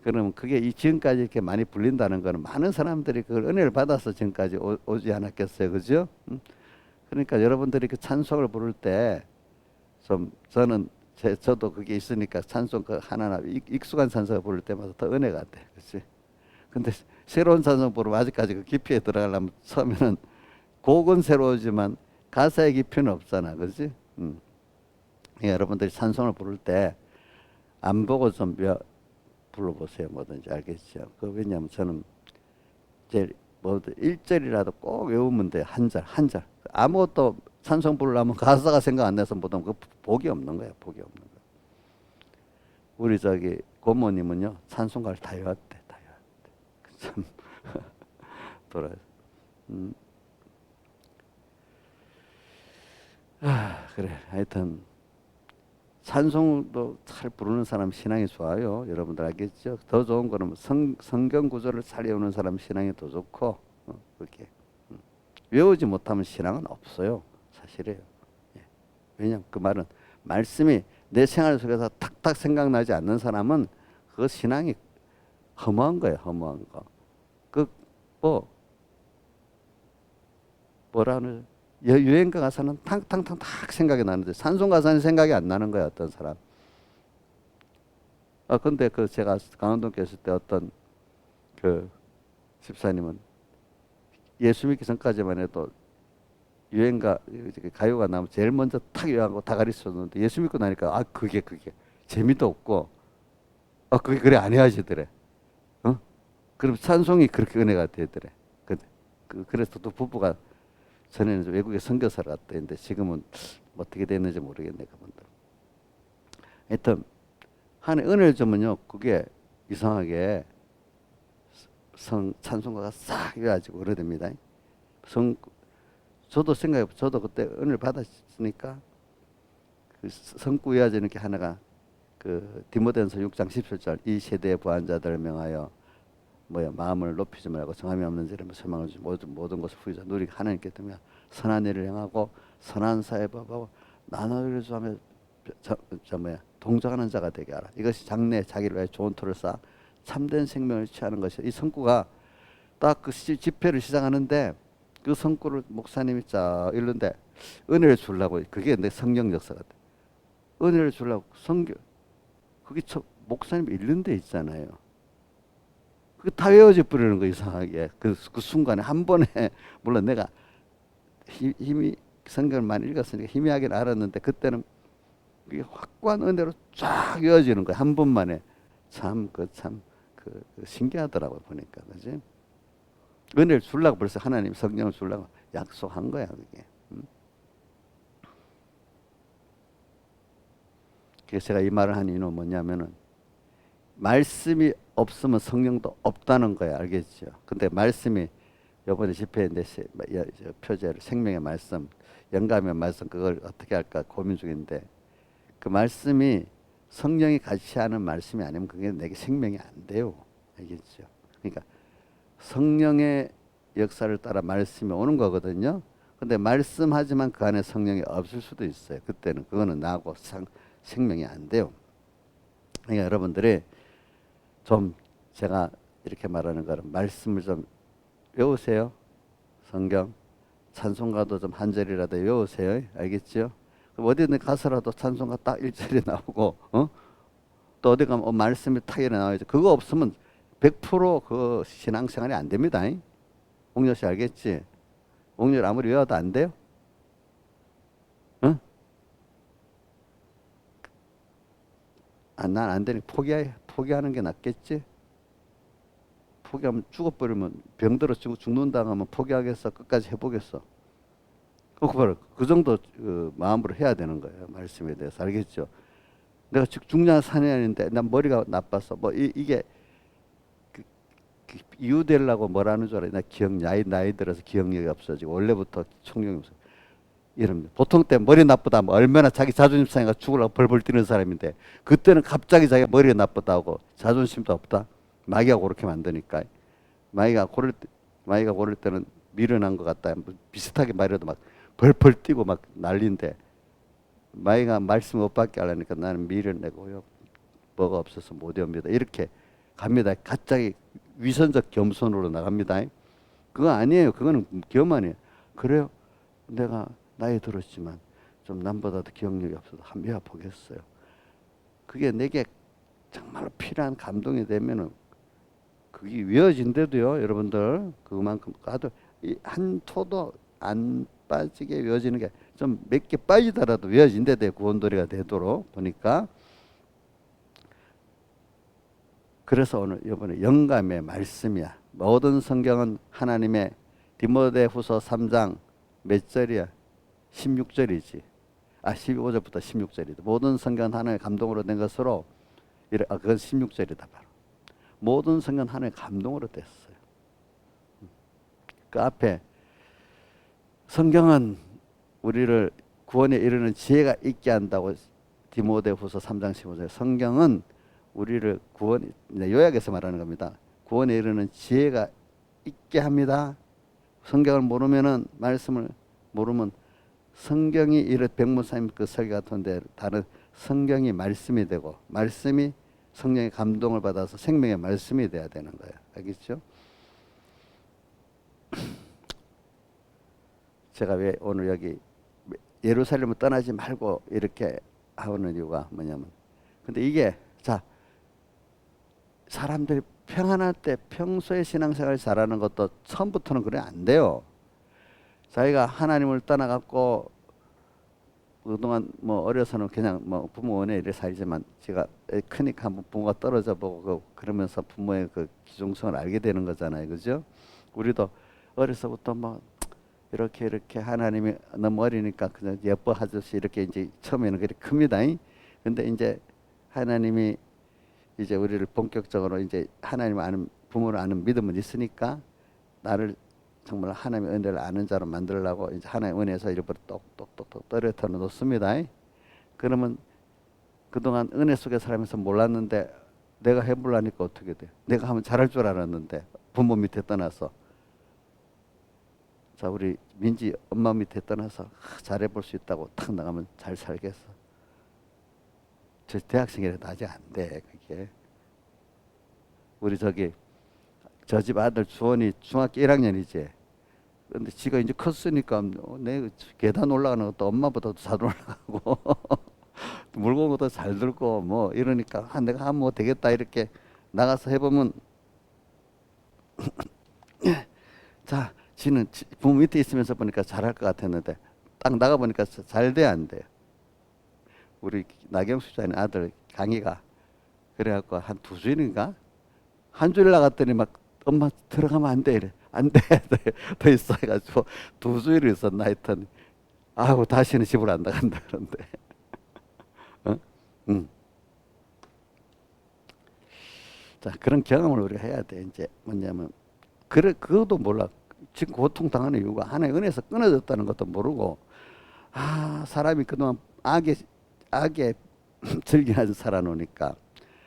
그러면 그게 이 지금까지 이렇게 많이 불린다는 거는 많은 사람들이 그걸 은혜를 받아서 지금까지 오지 않았겠어요, 그죠? 그러니까 여러분들이 그 찬송을 부를 때 좀 저는 저도 그게 있으니까 찬송 그 하나하나 익숙한 찬송을 부를 때마다 더 은혜가 돼, 그렇지? 근데 새로운 찬송 부르면 아직까지 그 깊이에 들어가려면 처음에는 곡은 새로우지만 가사의 깊이는 없잖아, 그렇지? 그러니까 여러분들이 찬송을 부를 때 안 보고 좀 불러보세요. 뭐든지 알겠죠. 왜냐하면 저는 제일 뭐 1절이라도 꼭 외우면 돼. 한 절. 아무것도 찬송 부르려면 가사가 생각 안 나서 못하면 그 복이 없는 거야. 복이 없는 거야. 우리 저기 고모님은요 찬송가를 다 외웠대. 참 돌아. 그래. 하여튼. 찬송도 잘 부르는 사람 신앙이 좋아요. 여러분들 알겠죠? 더 좋은 거는 성경 구절을 잘 외우는 사람 신앙이 더 좋고 그렇게 외우지 못하면 신앙은 없어요. 사실이에요. 예. 왜냐하면 그 말은 말씀이 내 생활 속에서 탁탁 생각나지 않는 사람은 그 신앙이 허무한 거예요. 허무한 거. 뭐라는 여행가 가사는 탕탕탕 탁 생각이 나는데 찬송 가사는 생각이 안 나는 거야 어떤 사람. 근데 그 제가 강원도에 있을 때 어떤 그 집사님은 예수 믿기 전까지만 해도 유행가 가요가 나오면 제일 먼저 탁 외우고 다 가르쳤는데 예수 믿고 나니까 그게 재미도 없고 그게 그래 안 해야지더래. 그럼 찬송이 그렇게 은혜가 되더래. 그래서 또 부부가 전에는 외국에 선교사를 갔다 했는데 지금은 어떻게 됐는지 모르겠네 그분들. 하여튼 하나님 은혜를 주면요 그게 이상하게 찬송가가 싹 이어지고 그러됩니다. 저도 그때 은혜를 받았으니까 그 성구 이어지는 게 하나가 그 디모데전서 6장 17절 이 세대의 부한자들을 명하여 마음을 높이지 말고 정함이 없는 죄를 소망을 주지 모든 것을 후이자 누리게 하나님께 뜨며 선한 일을 행하고 선한 사회 법하고 나눠를 주하며 동정하는 자가 되게 하라. 이것이 장래 자기를 위해 좋은 토를 쌓아 참된 생명을 취하는 것이야. 이 성구가 딱 그 집회를 시작하는데 그 성구를 목사님이 쫙 읽는데 은혜를 주려고 그게 내 성령 역사 같아. 은혜를 주려고 그게 목사님 읽는 데 있잖아요. 그게 다 외워져 버리는 거 이상하게. 그 순간에 한 번에 물론 내가 힘이 성경을 많이 읽었으니까 희미하게 알았는데 그때는 그게 확고한 은혜로 쫙 이어지는 거야 한 번만에. 참 신기하더라고 보니까. 그지? 은혜를 주려고 벌써 하나님 성령을 주려고 약속한 거야 그게. 그래서 제가 이 말을 한 이유는 뭐냐면은 말씀이 없으면 성령도 없다는 거야. 알겠죠? 근데 말씀이 요번에 집회에 내 표제를 생명의 말씀, 영감의 말씀 그걸 어떻게 할까 고민 중인데 그 말씀이 성령이 같이 하는 말씀이 아니면 그게 내게 생명이 안 돼요. 알겠죠? 그러니까 성령의 역사를 따라 말씀이 오는 거거든요. 근데 말씀하지만 그 안에 성령이 없을 수도 있어요. 그때는 그거는 나하고 생명이 안 돼요. 그러니까 여러분들이 좀 제가 이렇게 말하는 거는 말씀을 좀 외우세요. 성경 찬송가도 좀 한 절이라도 외우세요. 알겠죠? 어디든 가서라도 찬송가 딱 1절이 나오고 또 어디 가면 말씀이 딱 나와야죠. 그거 없으면 100%그 신앙생활이 안 됩니다. 옥녀 씨 알겠지? 옥녀를 아무리 외워도 안 돼요? 응? 난 안 되니 포기하는 게 낫겠지? 포기하면 죽어버리면 병들어 죽는다 하면 포기하겠어? 끝까지 해보겠어? 그 정도 마음으로 해야 되는 거예요. 말씀에 대해서. 알겠죠? 내가 중요한 사내아닌데 난 머리가 나빠서 뭐 이게 이유 되려고 뭐라는 줄 알아요. 나 나이 들어서 기억력이 없어지고 원래부터 총력이 없어. 이런 보통 때 머리 나쁘다 뭐 얼마나 자기 자존심 상해가 죽으려고 벌벌 뛰는 사람인데 그때는 갑자기 자기가 머리가 나쁘다고 자존심도 없다. 마귀가 그렇게 만드니까 마귀가 고를 때는 미련한 것 같다. 뭐 비슷하게 말해도 막 벌벌 뛰고 막 난리인데 마귀가 말씀 못 받게 하려니까 나는 미련내고요. 뭐가 없어서 못 외웁니다. 이렇게 갑니다. 갑자기 위선적 겸손으로 나갑니다. 그거 아니에요. 그거는 교만이에요. 그래요. 내가 나이 들었지만 좀 남보다도 기억력이 없어서 한번 외워보겠어요. 그게 내게 정말로 필요한 감동이 되면은 그게 외워진대도요. 여러분들 그만큼 아주 한 토도 안 빠지게 외워지는 게 좀 몇 개 빠지더라도 외워진대도 구원도리가 되도록 보니까. 그래서 오늘 이번에 영감의 말씀이야. 모든 성경은 하나님의 디모데후서 3장 몇 절이야? 16절이지. 15절부터 16절이다. 모든 성경은 하나님의 감동으로 된 것으로 그건 16절이다 바로. 모든 성경은 하나님의 감동으로 됐어요. 그 앞에 성경은 우리를 구원에 이르는 지혜가 있게 한다고 디모데후서 3장 15절. 성경은 우리를 요약해서 말하는 겁니다. 구원에 이르는 지혜가 있게 합니다. 성경을 모르면은 말씀을 모르면 성경이 백문사님 그 설교 같은데 다른 성경이 말씀이 되고 말씀이 성령의 감동을 받아서 생명의 말씀이 돼야 되는 거예요. 알겠죠? 제가 왜 오늘 여기 예루살렘을 떠나지 말고 이렇게 하는 이유가 뭐냐면 근데 이게 사람들이 평안할 때 평소에 신앙생활 잘하는 것도 처음부터는 그래 안 돼요. 자기가 하나님을 떠나갖고 그동안 뭐 어려서는 그냥 뭐 부모 은혜 이래 살지만 제가 크니까 한번 부모가 떨어져 보고 그러면서 부모의 그 기중성을 알게 되는 거잖아요. 그죠? 우리도 어려서부터 뭐 이렇게 하나님이 너무 어리니까 그냥 예뻐하듯이 이렇게 이제 처음에는 그렇게 큽니다. 근데 이제 하나님이 이제 우리를 본격적으로 이제 하나님을 아는 부모를 아는 믿음은 있으니까 나를 정말 하나님의 은혜를 아는 자로 만들려고 이제 하나님의 은혜에서 일부러 똑똑똑똑 떨어뜨려 놓습니다. 그러면 그동안 은혜 속에 살면서 몰랐는데 내가 해보려니까 어떻게 돼? 내가 하면 잘할 줄 알았는데 부모 밑에 떠나서 자 우리 민지 엄마 밑에 떠나서 잘해볼 수 있다고 탁 나가면 잘 살겠어. 저 대학생이라도 아직 안 돼. 그게 우리 저 집 아들 주원이 중학교 1학년이지. 근데 지가 이제 컸으니까 내 계단 올라가는 것도 엄마보다도 잘 올라가고 물고기도 잘 들고 뭐 이러니까 내가 하면 뭐 되겠다 이렇게 나가서 해보면 자 지는 부모 밑에 있으면서 보니까 잘할 것 같았는데 딱 나가 보니까 잘 돼 안 돼. 우리 나경수 집사님 아들 강희가 그래갖고 한 두 주일인가 한 주일 나갔더니 막 엄마 들어가면 안 돼 이래. 안 돼. 더 있어 해가지고 두 주일 있었나 했더니 아우 다시는 집을 안 나간다 그런데. 어? 응. 자 그런 경험을 우리가 해야 돼. 이제 뭐냐면 그래 그것도 몰라. 지금 고통 당하는 이유가 하나의 은혜에서 끊어졌다는 것도 모르고 사람이 그동안 악에 즐기면서 살아놓으니까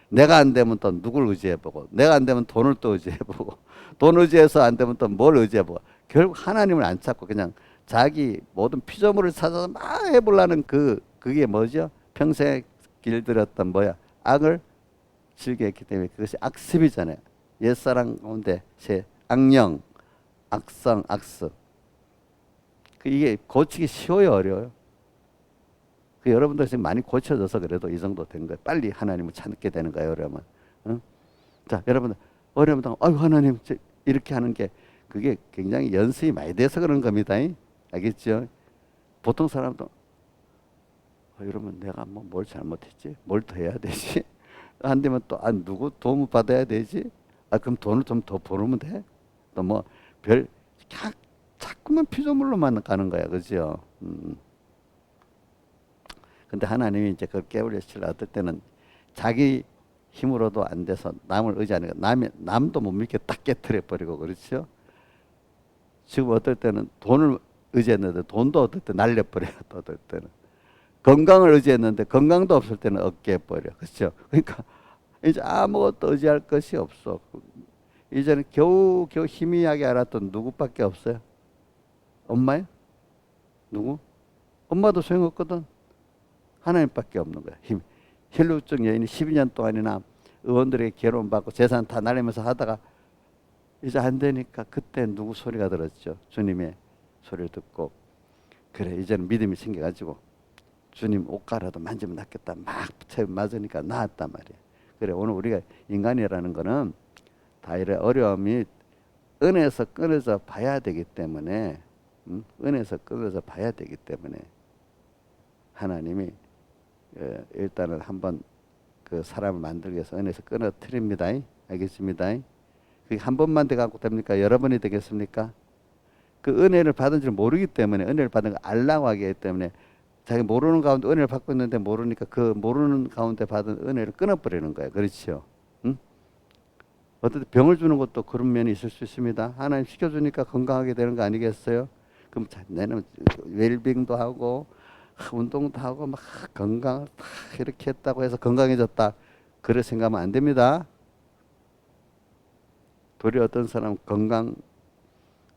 내가 안 되면 또 누굴 의지해보고 내가 안 되면 돈을 또 의지해보고 돈 의지해서 안 되면 또 뭘 의지해보고 결국 하나님을 안 찾고 그냥 자기 모든 피조물을 찾아서 막 해보려는 그게 뭐죠? 평생 길들였던 악을 즐겼기 때문에 그것이 악습이잖아요. 옛사람 가운데 제 악령, 악성, 악습. 이게 고치기 쉬워요, 어려워요? 여러분들 지금 많이 고쳐져서 그래도 이 정도 된 거예요. 빨리 하나님을 찾게 되는 거예요, 어려우면. 응? 자, 여러분들 어려우면 아유 하나님 이렇게 하는 게 그게 굉장히 연습이 많이 돼서 그런 겁니다. 알겠죠? 보통 사람도 여러분 내가 뭐 뭘 잘못했지? 뭘 더 해야 되지? 안 되면 또 누구 도움을 받아야 되지? 그럼 돈을 좀 더 벌으면 돼? 또 뭐 자꾸만 피조물로만 가는 거야, 그죠? 근데 하나님이 이제 그걸 깨우치려 어떨 때는 자기 힘으로도 안 돼서 남을 의지하니까 남도 못 믿게 딱 깨트려 버리고 그렇죠? 지금 어떨 때는 돈을 의지했는데 돈도 어떨 때 날려버려요. 또 어떨 때는 건강을 의지했는데 건강도 없을 때는 얻게 버려. 그렇죠? 그러니까 이제 아무것도 의지할 것이 없어. 이제는 겨우 희미하게 알았던 누구밖에 없어요? 엄마요? 누구? 엄마도 소용없거든. 하나님밖에 없는 거야. 혈루증 여인이 12년 동안이나 의원들에게 괴로움받고 재산 다 날리면서 하다가 이제 안 되니까 그때 누구 소리가 들었죠? 주님의 소리를 듣고 그래 이제는 믿음이 생겨가지고 주님 옷가라도 만지면 낫겠다 막 맞으니까 나았단 말이에요. 그래 오늘 우리가 인간이라는 거는 다 이래 어려움이 은혜에서 끊어져 봐야 되기 때문에 은혜에서 끊어져 봐야 되기 때문에 하나님이 일단은 한번 그 사람을 만들기 위해서 은혜에서 끊어뜨립니다. 알겠습니다. 그게 한 번만 돼 갖고 됩니까? 여러 번이 되겠습니까? 그 은혜를 받은 줄 모르기 때문에 은혜를 받은 걸 알라고 하기 때문에 자기 모르는 가운데 은혜를 받고 있는데 모르니까 그 모르는 가운데 받은 은혜를 끊어버리는 거예요. 그렇죠? 응? 어떤 병을 주는 것도 그런 면이 있을 수 있습니다. 하나님 시켜주니까 건강하게 되는 거 아니겠어요? 그럼 내는 웰빙도 하고 운동도 하고 막 건강을 다 이렇게 했다고 해서 건강해졌다. 그래 생각하면 안 됩니다. 도리어 어떤 사람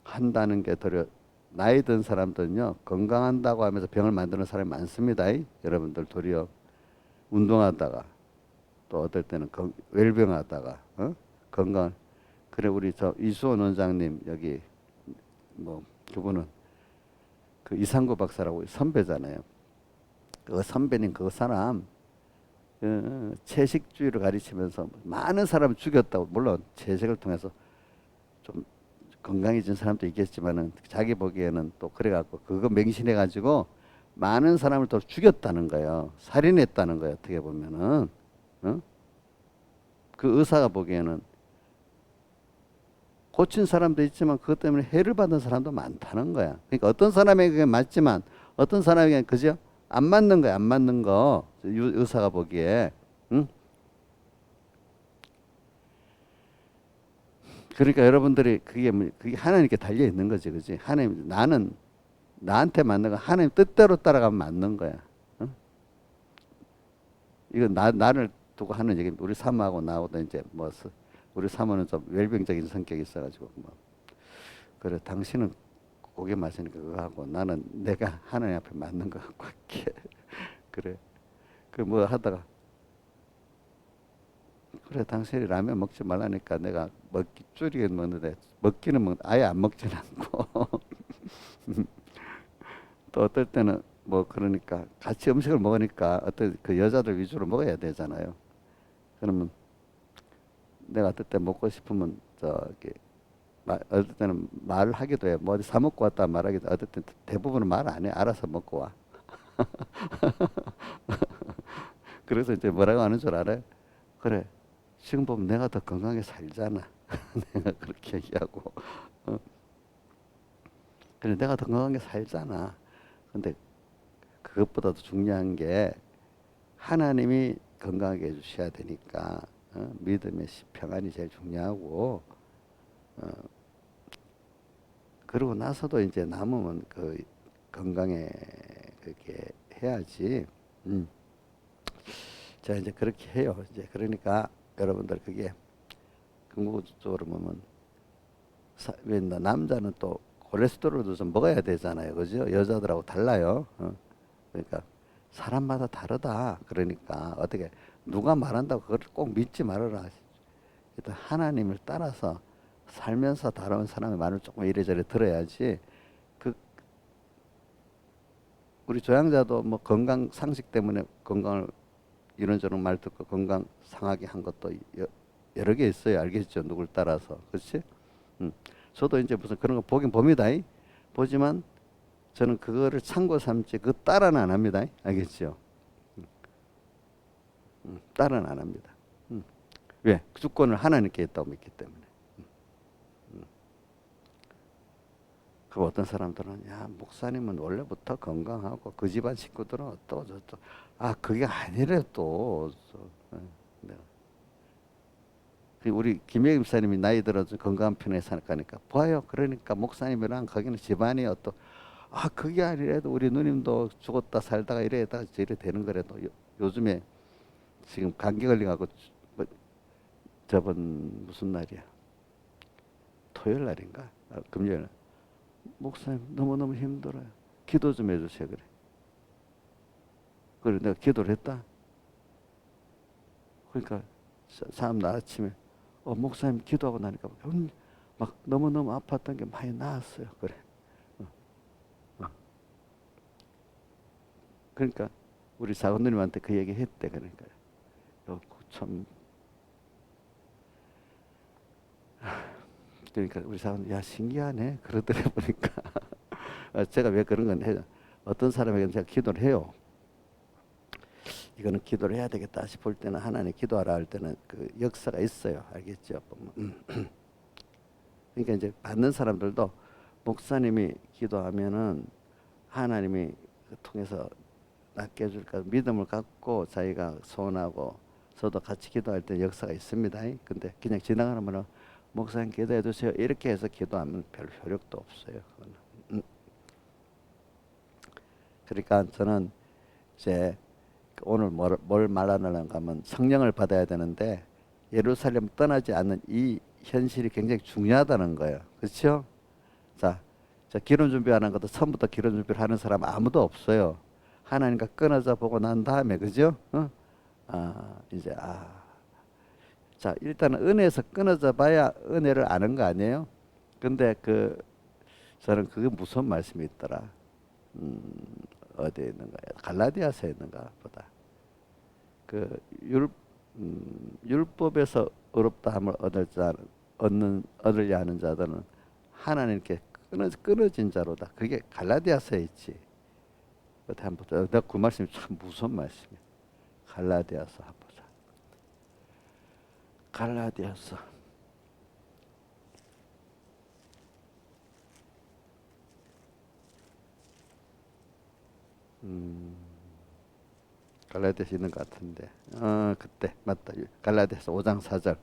건강한다는 게 도리어 나이 든 사람들은요 건강한다고 하면서 병을 만드는 사람이 많습니다. 여러분들 도리어 운동하다가 또 어떨 때는 웰빙하다가 건강 그래 우리 저 이수원 원장님 여기 뭐 그분은 그 이상구 박사라고 선배잖아요. 그 선배님 그 사람 채식주의를 가르치면서 많은 사람을 죽였다고. 물론 채식을 통해서 좀 건강해진 사람도 있겠지만은 자기 보기에는 또 그래갖고 그거 맹신해가지고 많은 사람을 또 죽였다는 거예요. 살인했다는 거예요. 어떻게 보면은 그 의사가 보기에는 고친 사람도 있지만 그것 때문에 해를 받은 사람도 많다는 거야. 그러니까 어떤 사람에게 그게 맞지만 어떤 사람에게 그죠? 안 맞는 거야. 안 맞는 거 의사가 보기에. 응? 그러니까 여러분들이 그게 하나님께 달려 있는 거지, 그지? 하나님 나는 나한테 맞는 거 하나님 뜻대로 따라가면 맞는 거야. 응? 이거 나를 두고 하는 얘기. 우리 사모하고 나하고도 이제 뭐 우리 사모는 좀 웰빙적인 성격이 있어가지고 뭐 그래 당신은 고개 마시니까 그거 하고 나는 내가 하나님 앞에 맞는 거 갖고 할게. 그래 그 뭐 하다가 그래 당신이 라면 먹지 말라니까 내가 줄이게 먹는데 먹기는 아예 안 먹진 않고 또 어떨 때는 뭐 그러니까 같이 음식을 먹으니까 어떤 그 여자들 위주로 먹어야 되잖아요. 그러면 내가 어떨 때 먹고 싶으면 저기 어떨 때는 말하기도 해. 뭐 어디 사 먹고 왔다 말하기도. 어떨 때 대부분은 말 안 해. 알아서 먹고 와. 그래서 이제 뭐라고 하는 줄 알아요? 그래. 지금 보면 내가 더 건강하게 살잖아. 내가 그렇게 얘기하고. 어? 그래 내가 더 건강하게 살잖아. 근데 그것보다도 중요한 게 하나님이 건강하게 해주셔야 되니까 믿음의 평안이 제일 중요하고 그러고 나서도 이제 남으면 그 건강에 그렇게 해야지. 제가 이제 그렇게 해요. 이제 그러니까 여러분들 그게 궁극적으로 보면 왜 남자는 또 콜레스테롤도 좀 먹어야 되잖아요. 그죠? 여자들하고 달라요. 그러니까 사람마다 다르다. 그러니까 어떻게 누가 말한다고 그걸 꼭 믿지 말아라. 일단 하나님을 따라서 살면서 다른 사람의 말을 조금 이래저래 들어야지. 그 우리 조양자도 뭐 건강 상식 때문에 건강을 이런저런 말 듣고 건강 상하게 한 것도 여러 개 있어요. 알겠죠? 누굴 따라서. 그렇지? 저도 이제 무슨 그런 거 보긴 봅니다. 보지만 저는 그거를 참고 삼지 그 따라는 안 합니다. 알겠죠? 따라는 안 합니다. 왜? 주권을 하나님께 있다고 믿기 때문에. 그 어떤 사람들은 야 목사님은 원래부터 건강하고 그 집안 식구들은 어떠고 저떠고 아 그게 아니래 또 네. 우리 김혜기 목사님이 나이 들어서 건강한 편에 살까니까 봐요. 그러니까 목사님이랑 거기는 집안이 어떠 아 그게 아니래도 우리 누님도 죽었다 살다가 이래다 저래 되는 거래도 요즘에 지금 감기 걸려가고 뭐, 저번 무슨 날이야 토요일 날인가 금요일 날 목사님 너무너무 힘들어요. 기도 좀 해주세요. 그래. 그래 내가 기도를 했다. 그러니까 사람 나 아침에 목사님 기도하고 나니까 막 너무너무 아팠던 게 많이 나았어요. 그래. 어, 어. 그러니까 우리 사관누님한테 그 얘기 했대. 그러니까 참 그러니까 우리 사관 야 신기하네. 그러더래 보니까 제가 왜 그런 건 해요. 어떤 사람에게는 제가 기도를 해요. 이거는 기도를 해야 되겠다 싶을 때는 하나님 기도하라 할 때는 그 역사가 있어요. 알겠죠? 그러니까 이제 받는 사람들도 목사님이 기도하면은 하나님이 통해서 낫게 해줄까 믿음을 갖고 자기가 소원하고 저도 같이 기도할 때 역사가 있습니다. 근데 그냥 지나가면 목사님 기도해 주세요 이렇게 해서 기도하면 별 효력도 없어요. 그러니까 저는 이제 오늘 뭘 말하는가 하면 성령을 받아야 되는데 예루살렘 떠나지 않는 이 현실이 굉장히 중요하다는 거예요. 그렇죠? 자, 기름 준비하는 것도 처음부터 기름 준비를 하는 사람 아무도 없어요. 하나님과 끊어져 보고 난 다음에 그죠? 이제 자 일단은 은혜에서 끊어져 봐야 은혜를 아는 거 아니에요? 근데 저는 그게 무슨 말씀이 있더라. 어디에 있는가? 갈라디아서에 있는가 보다. 그 율법에서 의롭다함을 얻으려 하는 자들은 하나님께 끊어진 자로다. 그게 갈라디아서에 있지. 어디 한번 보자. 내가 그 말씀이 참 무슨 말씀이야. 갈라디아서 한번 보자. 갈라디아서. 갈라디아서 있는 것 같은데. 그때 맞다. 갈라디아서 5장 4절.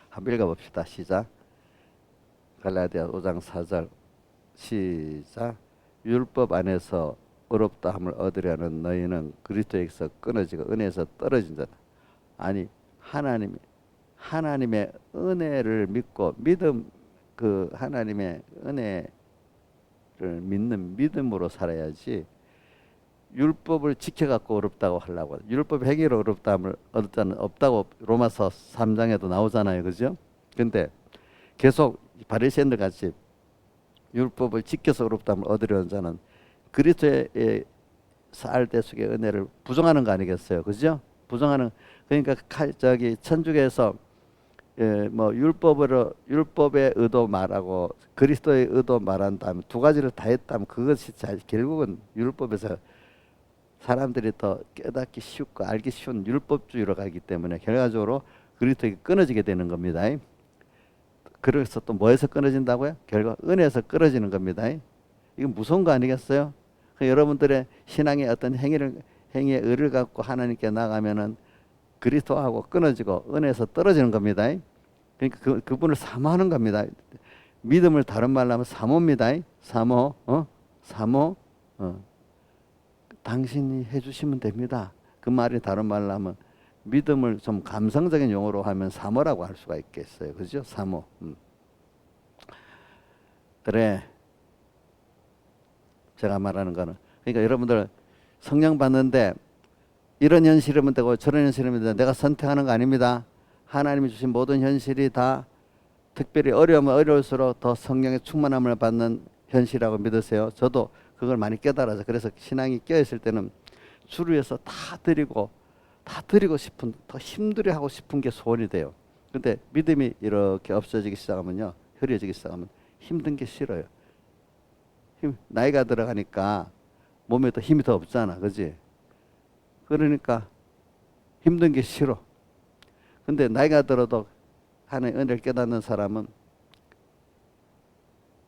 한번 읽어봅시다. 시작. 갈라디아 5장 4절. 시작. 율법 안에서 의롭다함을 얻으려는 너희는 그리스도에서 끊어지고 은혜에서 떨어진 자다. 아니 하나님의 은혜를 믿고 하나님의 은혜를 믿는 믿음으로 살아야지. 율법을 지켜갖고 어렵다고 하려고 율법 행위로 어렵다함을 얻을 자는 없다고 로마서 3장에도 나오잖아요. 그죠? 근데 계속 바리새인들 같이 율법을 지켜서 어렵다함을 얻으려는 자는 그리스도의 쌀대 속의 은혜를 부정하는 거 아니겠어요? 그죠? 부정하는, 그러니까 저기 천주교에서 뭐 율법의 의도 말하고 그리스도의 의도 말한다면 두 가지를 다 했다면 그것이 결국은 율법에서 사람들이 더 깨닫기 쉽고 알기 쉬운 율법주의로 가기 때문에 결과적으로 그리스도가 끊어지게 되는 겁니다. 그래서 또 뭐에서 끊어진다고요? 결국 은혜에서 끊어지는 겁니다. 이건 무서운 거 아니겠어요? 여러분들의 신앙의 어떤 행위의 의를 갖고 하나님께 나가면은 그리스도하고 끊어지고 은혜에서 떨어지는 겁니다. 그러니까 그분을 사모하는 겁니다. 믿음을 다른 말로 하면 사모입니다. 사모, 사모, 당신이 해주시면 됩니다. 그 말이 다른 말로 하면 믿음을 좀 감성적인 용어로 하면 사모라고 할 수가 있겠어요. 그죠? 사모. 그래. 제가 말하는 거는, 그러니까 여러분들 성령 받는데 이런 현실이면 되고 저런 현실이면 되고 내가 선택하는 거 아닙니다. 하나님이 주신 모든 현실이 다 특별히 어려우면 어려울수록 더 성령의 충만함을 받는 현실이라고 믿으세요. 저도 그걸 많이 깨달아서 그래서 신앙이 깨어있을 때는 주를 위해서 다 드리고 싶은, 더 힘들게 하고 싶은 게 소원이 돼요. 근데 믿음이 이렇게 없어지기 시작하면요, 흐려지기 시작하면 힘든 게 싫어요. 나이가 들어가니까 몸에 더 힘이 더 없잖아, 그지? 그러니까 힘든 게 싫어. 근데 나이가 들어도 하나님의 은혜를 깨닫는 사람은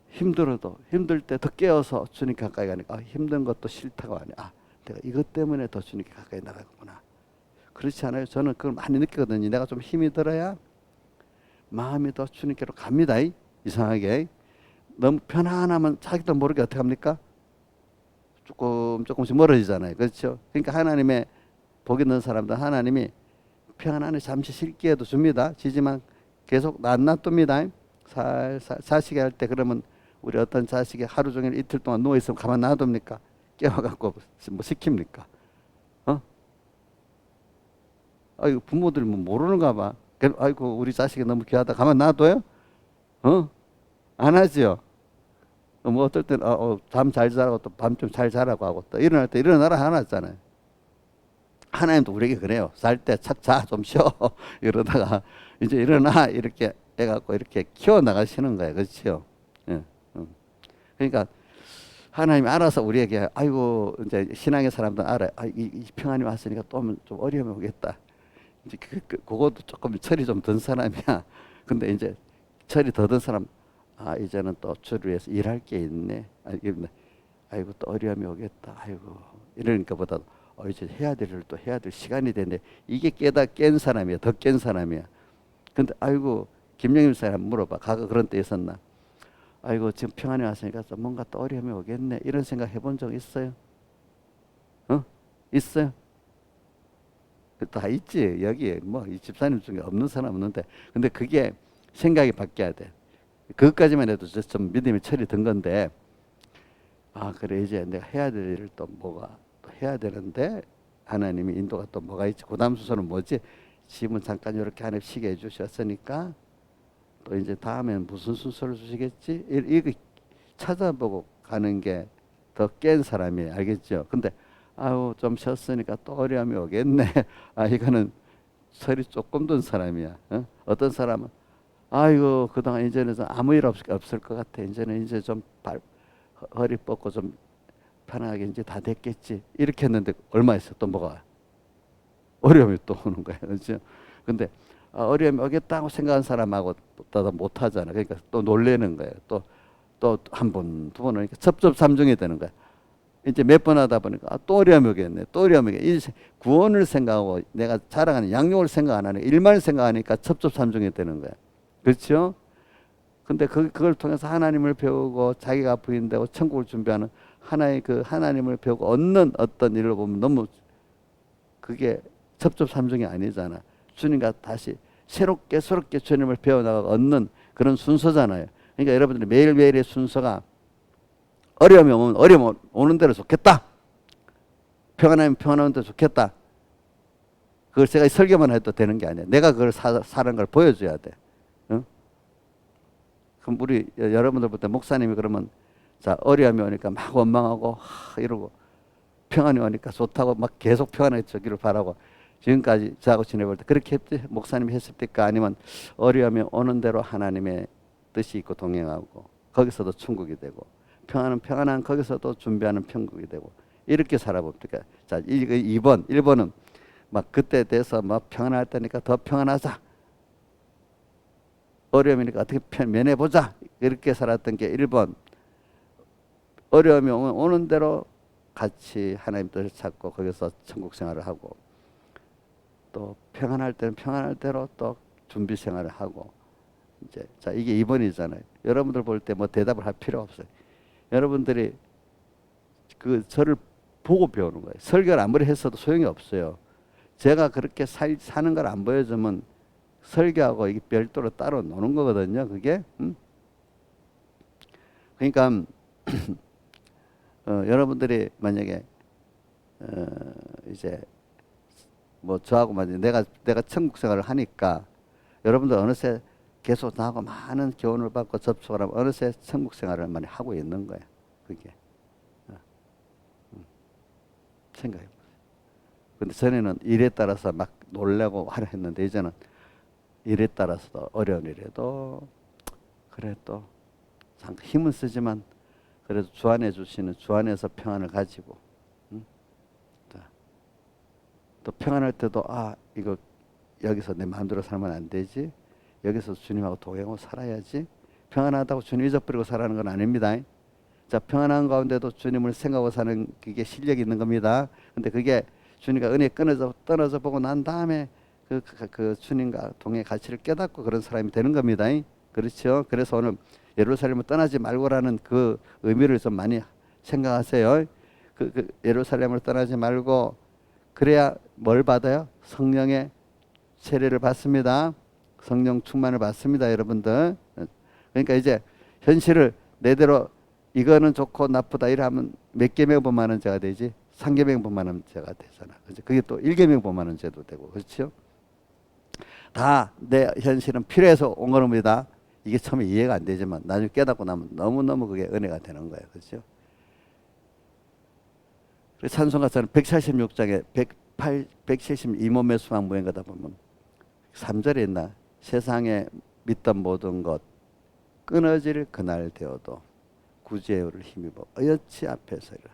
힘들어도 힘들 때 더 깨어서 주님께 가까이 가니까 힘든 것도 싫다고 하니, 내가 이것 때문에 더 주님께 가까이 나가구나. 그렇지 않아요? 저는 그걸 많이 느끼거든요. 내가 좀 힘이 들어야 마음이 더 주님께로 갑니다. 이상하게 너무 편안하면 자기도 모르게 어떻게 합니까? 조금씩 멀어지잖아요. 그렇죠? 그러니까 하나님의 복 있는 사람들 하나님이 평안함을 잠시 쉴기에도 줍니다. 지지만 계속 안 놔둡니다. 살살 자식이 할 때 그러면 우리 어떤 자식이 하루 종일 이틀 동안 누워 있으면 가만 놔둡니까? 깨워갖고 뭐 시킵니까? 아이고 부모들 뭐 모르는가 봐. 아이고 우리 자식이 너무 귀하다 가만 놔둬요? 안 하지요. 뭐 어떨 때는 잠 잘 자라고 또 밤 좀 잘 자라고 하고 또 일어날 때 일어나라 하나잖아요. 하나님도 우리에게 그래요. 잘 때 착 자 좀 쉬어 이러다가 이제 일어나 이렇게 해갖고 이렇게 키워 나가시는 거예요. 그렇죠? 예. 그러니까 하나님이 알아서 우리에게 아이고 이제 신앙의 사람들 알아요. 이 평안이 왔으니까 또 좀 어려움이 오겠다. 이제 그것도 조금 철이 좀 든 사람이야. 근데 이제 철이 더 든 사람, 이제는 또 주를 위해서 일할 게 있네. 아이고 또 어려움이 오겠다. 아이고 이러니까 보다 이제 해야 될 일을 또 해야 될 시간이 되는데 이게 깬 사람이야. 더 깬 사람이야. 근데 아이고 김영임 사람 물어봐. 과거 그런 때 있었나? 아이고 지금 평안이 왔으니까 좀 뭔가 또 어려움이 오겠네. 이런 생각 해본 적 있어요? 있어요? 다 있지. 여기에 뭐 이 집사님 중에 없는 사람 없는데, 근데 그게 생각이 바뀌어야 돼. 그것까지만 해도 좀 믿음이 철이 든 건데, 그래 이제 내가 해야 될 일을 또 뭐가 또 해야 되는데 하나님이 인도가 또 뭐가 있지. 그다음 순서는 뭐지? 지금은 잠깐 이렇게 하나님 쉬게 해주셨으니까 또 이제 다음엔 무슨 순서를 주시겠지? 이거 찾아보고 가는 게 더 깬 사람이에요. 알겠죠? 근데 좀 쉬었으니까 또 어려움이 오겠네. 이거는 설이 조금 든 사람이야. 어떤 사람은 아이고 그동안 이제는 아무 일 없을 것 같아. 이제 좀 허리 뻗고 좀 편하게 이제 다 됐겠지. 이렇게 했는데 얼마 있어 또 뭐가 어려움이 또 오는 거야. 그렇죠? 근데 어려움이 오겠다고 생각한 사람하고 또 못 하잖아. 그러니까 또 놀래는 거예요. 또 한 번, 두 번 오니까 첩첩삼중이 되는 거야. 이제 몇 번 하다 보니까 또 어려움이 오겠네. 또 어려움이 오겠네. 구원을 생각하고 내가 자랑하는 양육을 생각 안 하니까 일만 생각하니까 첩첩삼중이 되는 거야. 그렇죠? 근데 그걸 통해서 하나님을 배우고 자기가 부인되고 천국을 준비하는 하나의 그 하나님을 배우고 얻는 어떤 일을 보면 너무 그게 첩첩삼중이 아니잖아. 주님과 다시 새롭게 주님을 배워나가고 얻는 그런 순서잖아요. 그러니까 여러분들이 매일매일의 순서가 어려움이 오면 어려움 오는 대로 좋겠다. 평안하면 평안한 대로 좋겠다. 그걸 제가 설교만 해도 되는 게 아니야. 내가 그걸 사는 걸 보여줘야 돼. 그럼 우리 여러분들 볼 때 목사님이 그러면 자, 어려움이 오니까 막 원망하고 이러고, 평안이 오니까 좋다고 막 계속 평안해지기를 바라고, 지금까지 저하고 지내볼 때 그렇게 했지? 목사님이 했습니까? 아니면 어려움이 오는 대로 하나님의 뜻이 있고 동행하고, 거기서도 천국이 되고, 평안은 평안한 거기서도 준비하는 천국이 되고, 이렇게 살아봅니까? 자, 1번은 막 그때 돼서 막 평안할 때니까 더 평안하자, 어려움이니까 어떻게 면해보자, 이렇게 살았던 게 1번. 어려움이 오는 대로 같이 하나님 뜻을 찾고 거기서 천국 생활을 하고, 또 평안할 때는 평안할 대로 또 준비 생활을 하고. 이제 자, 이게 2번이잖아요. 여러분들 볼 때 뭐 대답을 할 필요 없어요. 여러분들이 그 저를 보고 배우는 거예요. 설교를 아무리 했어도 소용이 없어요. 제가 그렇게 사는 걸 안 보여주면 설교하고 이게 별도로 따로 노는 거거든요. 그게. 그러니까 여러분들이 만약에 이제 뭐 저하고 만약에 내가 천국 생활을 하니까 여러분들 어느새 계속 나하고 많은 교훈을 받고 접촉을 하면 어느새 천국 생활을 많이 하고 있는 거예요. 그게. 생각해 보세요. 근데 전에는 일에 따라서 막 놀라고 하려 했는데 이제는 일에 따라서도 어려운 일에도 그래도 잠깐 힘은 쓰지만 그래도 주 안에 주시는 주 안에서 평안을 가지고, 또 평안할 때도 이거 여기서 내 마음대로 살면 안 되지, 여기서 주님하고 동행하고 살아야지, 평안하다고 주님 잊어버리고 살아가는 건 아닙니다. 자, 평안한 가운데도 주님을 생각하고 사는 그게 실력이 있는 겁니다. 근데 그게 주님과 은혜 떠나져 보고 난 다음에 그 주님과 동행의 가치를 깨닫고 그런 사람이 되는 겁니다. 그렇죠? 그래서 오늘 예루살렘을 떠나지 말고라는 그 의미를 좀 많이 생각하세요. 그 예루살렘을 떠나지 말고, 그래야 뭘 받아요? 성령의 세례를 받습니다. 성령 충만을 받습니다, 여러분들. 그러니까 이제 현실을 내대로 이거는 좋고 나쁘다 이러면 몇 계명 범하는 죄가 되지? 3계명 범하는 죄가 되잖아. 그렇죠? 그게 또 1계명 범하는 죄도 되고, 그렇죠? 다 내 현실은 필요해서 온 겁니다. 이게 처음에 이해가 안 되지만 나중에 깨닫고 나면 너무너무 그게 은혜가 되는 거예요. 그렇죠? 찬송가처럼 176장에 172몸의 수만 무행 가다 보면 3절에 있나? 세상에 믿던 모든 것 끊어질 그날 되어도 구제를 힘입어 어여치 앞에 서리라.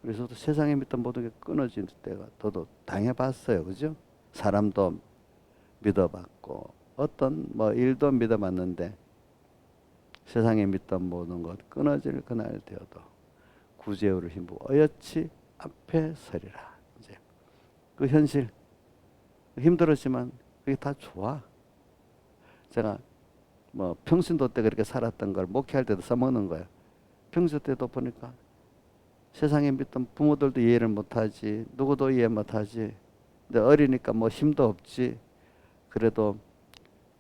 그래서 또 세상에 믿던 모든 게 끊어질 때가 저도 당해봤어요. 그죠? 사람도 믿어봤고 어떤 뭐 일도 믿어봤는데 세상에 믿던 모든 것 끊어질 그날 되어도 구제를 힘입어 어여치 앞에 서리라. 이제 그 현실 힘들었지만 그게 다 좋아. 제가 뭐 평신도 때 그렇게 살았던 걸 목회할 때도 써먹는 거예요. 평소 때도 보니까 세상에 믿던 부모들도 이해를 못하지, 누구도 이해 못하지, 근데 어리니까 뭐 힘도 없지. 그래도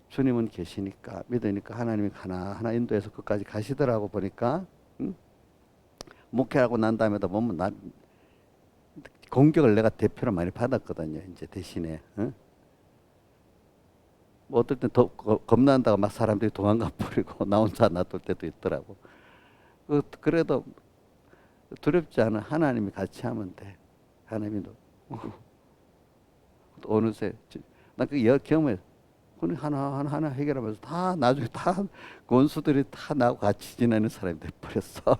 주님은 계시니까 믿으니까 하나님이 하나하나 인도해서 끝까지 가시더라고. 보니까 목회하고 난 다음에도 보면 나 공격을 내가 대표로 많이 받았거든요. 이제 대신에 뭐 어떨 땐 더 겁난다고 막 사람들이 도망가 버리고 나 혼자 놔둘 때도 있더라고. 그래도 두렵지 않아. 하나님이 같이 하면 돼. 하나님이 어느새 나 그 경험해. 하나 해결하면서 다 나중에 다 원수들이 다 나하고 같이 지내는 사람이 돼버렸어.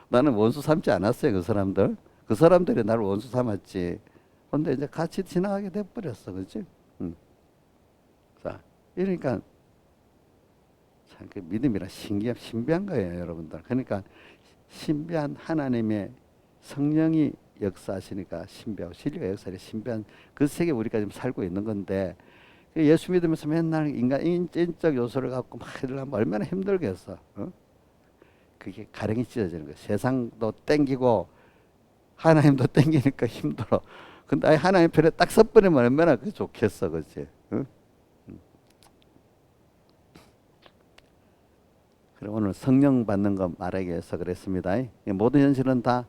나는 원수 삼지 않았어요. 그 사람들. 그 사람들이 나를 원수 삼았지. 근데 이제 같이 지나가게 돼버렸어. 그렇지? 자, 이러니까 참 그 믿음이라 신비한 거예요, 여러분들. 그러니까 신비한 하나님의 성령이 역사하시니까 신비하고 진리가 역사하니 신비한 그 세계 우리가 지금 살고 있는 건데, 예수 믿으면서 맨날 인적 요소를 갖고 막 이러려면 얼마나 힘들겠어. 그게 가랭이 찢어지는 거야. 세상도 땡기고 하나님도 땡기니까 힘들어. 근데 하나님 편에 딱 섰버리면 얼마나 그 좋겠어. 그렇지? 그럼 오늘 성령 받는 거 말하기 위해서 그랬습니다. 모든 현실은 다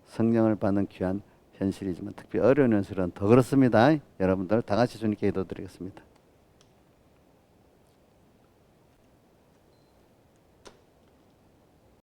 성령을 받는 귀한 현실이지만 특히 어려운 현실은 더 그렇습니다. 여러분들 다 같이 주님께 기도드리겠습니다.